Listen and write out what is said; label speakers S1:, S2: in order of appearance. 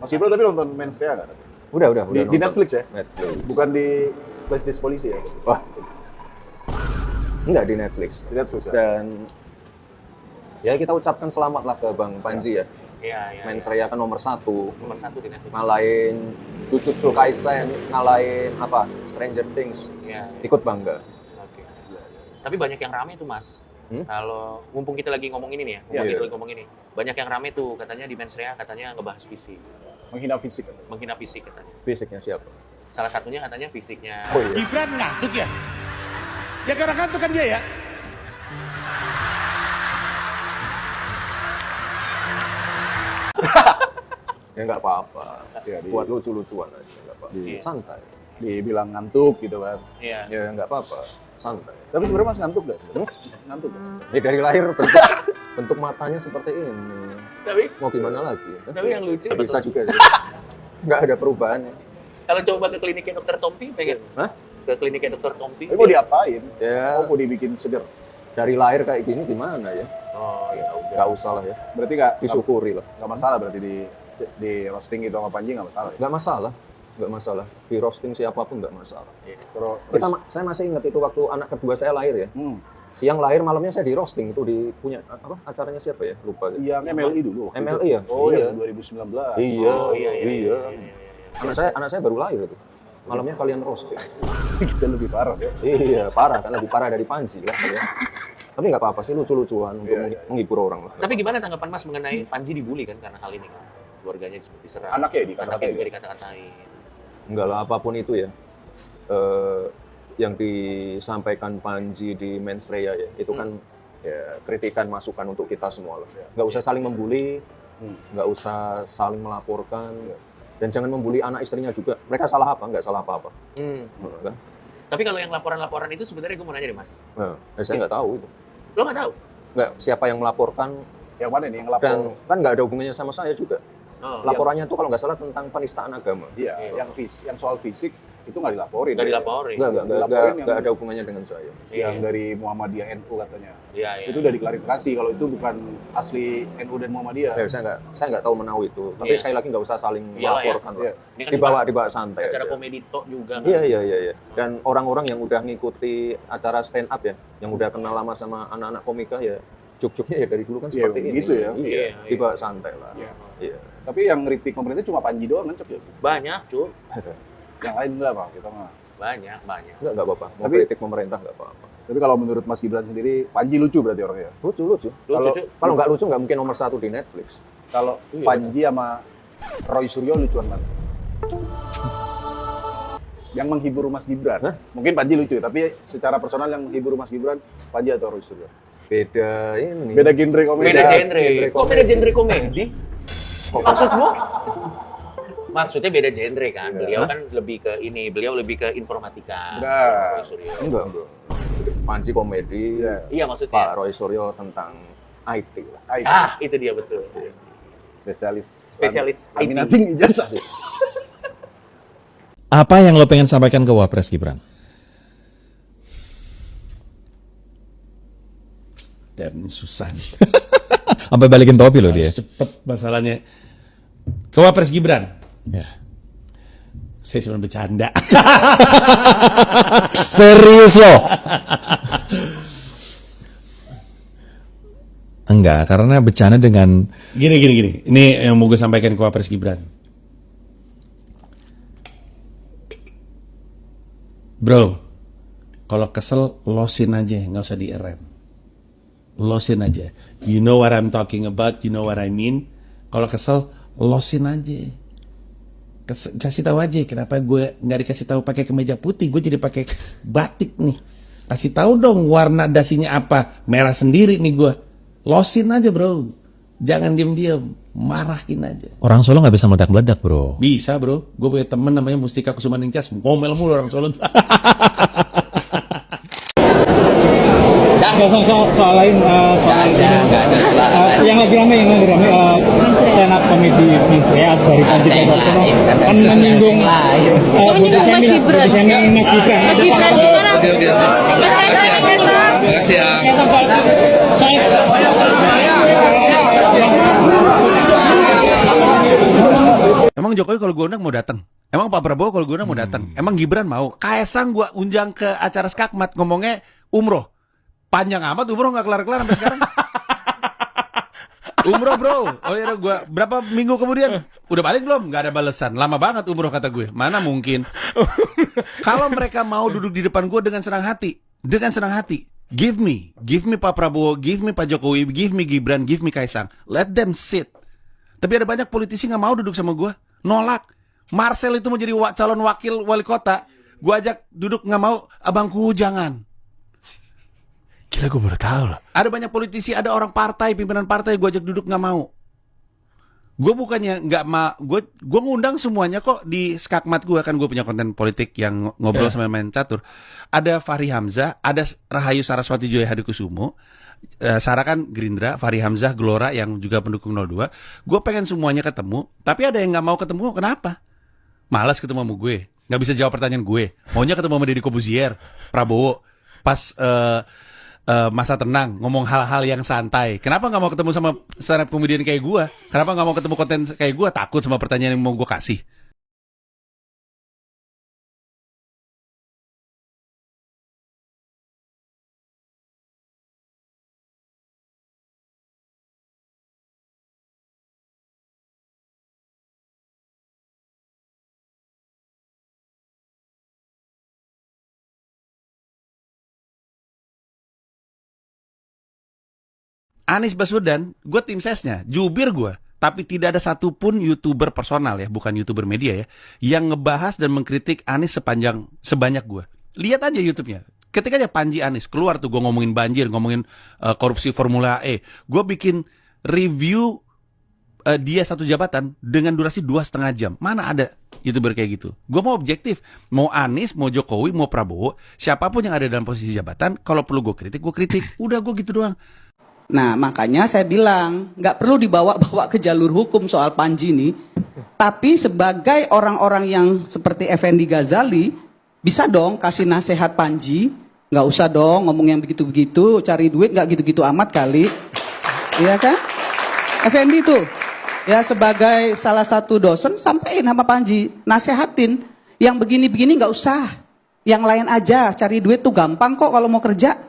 S1: Mas Gibran tapi nonton Mens Rea nggak?
S2: Udah
S1: Di
S2: nonton.
S1: Netflix ya?
S2: Netflix.
S1: Bukan di Flashdisk Polisi ya?
S2: Wah. Enggak di Netflix.
S1: Di Netflix ya?
S2: Dan ya kita ucapkan selamat lah ke Bang Panji ya.
S3: Iya.
S2: Mens Rea kan nomor 1.
S3: Nomor 1 di Netflix.
S2: Ngalahin Jujutsu Kaisen, ngalahin apa? Stranger Things.
S3: Iya.
S2: Ikut bangga.
S3: Oke. Tapi banyak yang rame tuh Mas. Kalau mumpung kita lagi ngomong ini nih ya,
S1: Iya.
S3: kita lagi ngomong ini. Banyak yang rame tuh katanya di Mens Rea katanya ngebahas fisik.
S1: Menghina fisik kan?
S3: Menghina fisik katanya.
S2: Fisiknya siapa?
S3: Salah satunya katanya fisiknya.
S2: Oh iya.
S4: Gibran ngantuk ya? Ya karena ngantuk kan dia ya?
S2: Ya nggak apa-apa.
S1: Ya,
S2: Buat lucu-lucuan aja, nggak apa-apa.
S3: Iya.
S2: Santai.
S1: Dibilang ngantuk gitu kan.
S3: Iya.
S2: Ya nggak apa-apa. Santai.
S1: Tapi sebenarnya Mas ngantuk nggak? Ngantuk nggak?
S2: Ya dari lahir bentuk matanya seperti ini.
S3: Tapi
S2: Mau gimana lagi?
S3: Tapi yang lucu
S2: Bisa juga sih. Nggak ada perubahannya.
S3: kalau coba ke kliniknya Dokter Tompi pengen.
S2: Hah?
S3: Ke kliniknya Dokter Tompi.
S1: Tapi mau diapain?
S2: Ya
S1: Oh, mau dibikin seger?
S2: dari lahir kayak gini gimana ya?
S3: Oh ya udah.
S2: Nggak usah lah ya.
S1: Berarti nggak
S2: Disyukuri lah.
S1: masalah berarti di roasting gitu sama Panji nggak masalah ya?
S2: Nggak masalah. Nggak masalah. Di roasting siapapun nggak masalah.
S1: Terus,
S2: Saya masih ingat itu waktu anak kedua saya lahir ya. Siang lahir, malamnya saya di roasting itu di punya apa acaranya siapa ya? Lupa.
S1: yang MLI dulu. waktu
S2: MLI
S1: itu.
S2: ya?
S1: Oh
S2: Iya.
S1: yang 2019.
S2: Iya,
S3: Oh, iya.
S2: Anak saya baru lahir itu. Malamnya kalian roasting.
S1: Kita lebih parah ya.
S2: Iya, parah kan lebih parah dari Panji lah ya. Tapi nggak apa-apa sih, lucu-lucuan untuk
S1: Iya.
S2: menghibur orang lah.
S3: Tapi gimana tanggapan Mas mengenai Panji dibully kan karena hal ini kan? Keluarganya diserang.
S1: Anaknya ya dikata-katain.
S3: Anaknya juga dikata-katain.
S2: Enggak lah, apapun itu ya. Yang disampaikan Panji di Mens Rea ya, itu kan ya kritikan masukan untuk kita semua lah. Nggak usah saling membuli, nggak usah saling melaporkan, dan jangan membuli anak istrinya juga. Mereka salah apa? Nggak salah apa-apa. Kan?
S3: Tapi kalau yang laporan-laporan itu sebenarnya gue mau nanya deh Mas.
S2: Nah, saya nggak tahu itu.
S3: Lo nggak tahu?
S2: Nggak, siapa yang melaporkan,
S1: Yang mana nih yang lapor?
S2: dan kan nggak ada hubungannya sama saya juga.
S3: Oh,
S2: Laporannya tuh kalau nggak salah tentang penistaan agama.
S1: Iya, yang soal fisik itu nggak dilaporin.
S3: nggak
S1: ya.
S3: dilaporin.
S1: Dilaporin
S2: Nggak ada hubungannya dengan saya.
S1: Yang dari Muhammadiyah NU katanya.
S3: Iya.
S1: Itu udah diklarifikasi kalau itu bukan asli NU dan Muhammadiyah.
S2: Ya, saya nggak tahu menahu itu. Tapi
S3: Iya.
S2: sekali lagi nggak usah saling
S3: Iyalah ya.
S2: melaporkan.
S1: Iya.
S3: Ini kan
S2: Dibawa santai
S3: acara
S2: aja.
S3: komedi tok juga kan.
S2: Iya. Dan orang-orang yang udah ngikuti acara stand up ya, yang udah kenal lama sama anak-anak komika ya, juk-juknya ya dari dulu kan
S1: Iya,
S2: seperti ini.
S1: gitu ya.
S2: Iya,
S3: Iya.
S2: dibawa santai lah.
S1: Iya.
S2: Iya.
S1: Tapi yang ngeritik pemerintah cuma Panji doang kan ya.
S3: Banyak, Cuk.
S1: Yang lain enggak, Bang. Kita mah.
S3: Banyak.
S2: Nggak apa-apa. Mau
S1: Tapi-
S2: kritik pemerintah nggak apa-apa.
S1: Tapi kalau menurut Mas Gibran sendiri, Panji lucu berarti orangnya.
S2: Lucu.
S3: Lucu,
S1: Kalau-
S3: Cuk.
S2: Kalau nggak lucu nggak mungkin nomor 1 di Netflix.
S1: Kalau
S3: Iya,
S1: Panji sama Roy Suryo lucuan mana? Yang menghibur Mas Gibran.
S2: Hah?
S1: Mungkin Panji lucu, tapi secara personal yang menghibur Mas Gibran, Panji atau Roy Suryo?
S2: Beda ini.
S1: Beda genre komedi.
S3: Beda genre.
S2: genre
S3: Kok beda genre komedi? Maksudmu? Maksudnya beda genre kan. Beliau kan lebih ke ini, beliau lebih ke informatika.
S1: Enggak.
S3: Roy Suryo.
S2: Enggak. Panji komedi.
S1: Iya.
S3: Iya maksudnya.
S2: Pak Roy Suryo tentang IT lah.
S1: IT.
S3: Itu dia betul.
S1: Spesialis
S3: IT.
S1: Laminating ijazah.
S5: Apa yang lo pengen sampaikan ke Wapres Gibran?
S4: Dan susah nih.
S5: Sampai balikin topi lo dia.
S4: Cepet masalahnya. Ke Wapres Gibran.
S5: Ya.
S4: Saya cuma bercanda.
S5: Serius lo? Enggak, karena bercanda dengan
S4: Gini. Ini yang mau gue sampaikan ke Wapres Gibran. Bro, kalau kesel losin aja, nggak usah direm. Losin aja. You know what I'm talking about, you know what I mean. Kalau kesel, losin aja. Kasih tahu aja kenapa gue nggak dikasih tahu pakai kemeja putih, gue jadi pakai batik nih. Kasih tahu dong warna dasinya apa, merah sendiri nih gue. Losin aja bro, jangan diem-diem, marahin aja.
S5: orang Solo nggak bisa meledak-meledak bro.
S4: Bisa bro, gue punya temen namanya Mustika Kusumaningtyas, ngomel mulu orang Solo.
S6: soal lain yang lagi rame stand up comedy Mens Rea dari Panji Pragiwaksono kan menyinggung body shaming Mas Gibran. Mas Gibran gimana?
S4: Emang Jokowi kalau gue undang mau datang? Emang Pak Prabowo kalau gue undang mau datang? Emang Gibran mau? Kaisang gue undang ke acara Skakmat ngomongnya umroh. Panjang amat umroh nggak kelar-kelar sampai sekarang. Umroh bro. Oh iya gue berapa minggu kemudian udah balik belum? Nggak ada balasan. Lama banget umroh kata gue. Mana mungkin? Kalau mereka mau duduk di depan gue dengan senang hati, give me Pak Prabowo, give me Pak Jokowi, give me Gibran, give me Kaisang. Let them sit. Tapi ada banyak politisi nggak mau duduk sama gue, nolak. Marcel itu mau jadi calon wakil wali kota, gue ajak duduk nggak mau, abangku jangan.
S7: Gila, gue baru tahu loh.
S4: Ada banyak politisi, ada orang partai, pimpinan partai gue ajak duduk nggak mau. Gue bukannya nggak mau, gue ngundang semuanya kok di Skakmat gue, kan gue punya konten politik yang ngobrol sama main catur. Ada Fahri Hamzah, ada Rahayu Saraswati Joya Hadikusumo, Sarah kan Gerindra, Fahri Hamzah, Gelora yang juga pendukung 02. Gue pengen semuanya ketemu, tapi ada yang nggak mau ketemu, kenapa? Malas ketemu sama gue, nggak bisa jawab pertanyaan gue. Maunya ketemu sama Deddy Kobuzier, Prabowo, pas masa tenang, ngomong hal-hal yang santai. Kenapa nggak mau ketemu sama stand up comedian kayak gue? Kenapa nggak mau ketemu konten kayak gue? Takut sama pertanyaan yang mau gue kasih. Anies Baswedan, gue tim sesnya, jubir gue. Tapi tidak ada satupun YouTuber personal ya, bukan YouTuber media ya, yang ngebahas dan mengkritik Anies sebanyak gue. Lihat aja YouTube-nya. Ketika aja Panji Anies keluar tuh, gue ngomongin banjir, ngomongin korupsi Formula E. Gue bikin review dia satu jabatan dengan durasi 2,5 jam. Mana ada YouTuber kayak gitu? Gue mau objektif. Mau Anies, mau Jokowi, mau Prabowo, siapapun yang ada dalam posisi jabatan, kalau perlu gue kritik, gue kritik. Udah, gue gitu doang.
S8: Nah, makanya saya bilang, nggak perlu dibawa-bawa ke jalur hukum soal Panji ini. Tapi sebagai orang-orang yang seperti Effendi Ghazali, bisa dong kasih nasihat Panji. Nggak usah dong ngomong yang begitu-begitu, cari duit nggak gitu-gitu amat kali. Iya kan? Effendi tuh, ya sebagai salah satu dosen, sampein sama Panji, nasehatin. Yang begini-begini nggak usah. Yang lain aja, cari duit tuh gampang kok kalau mau kerja.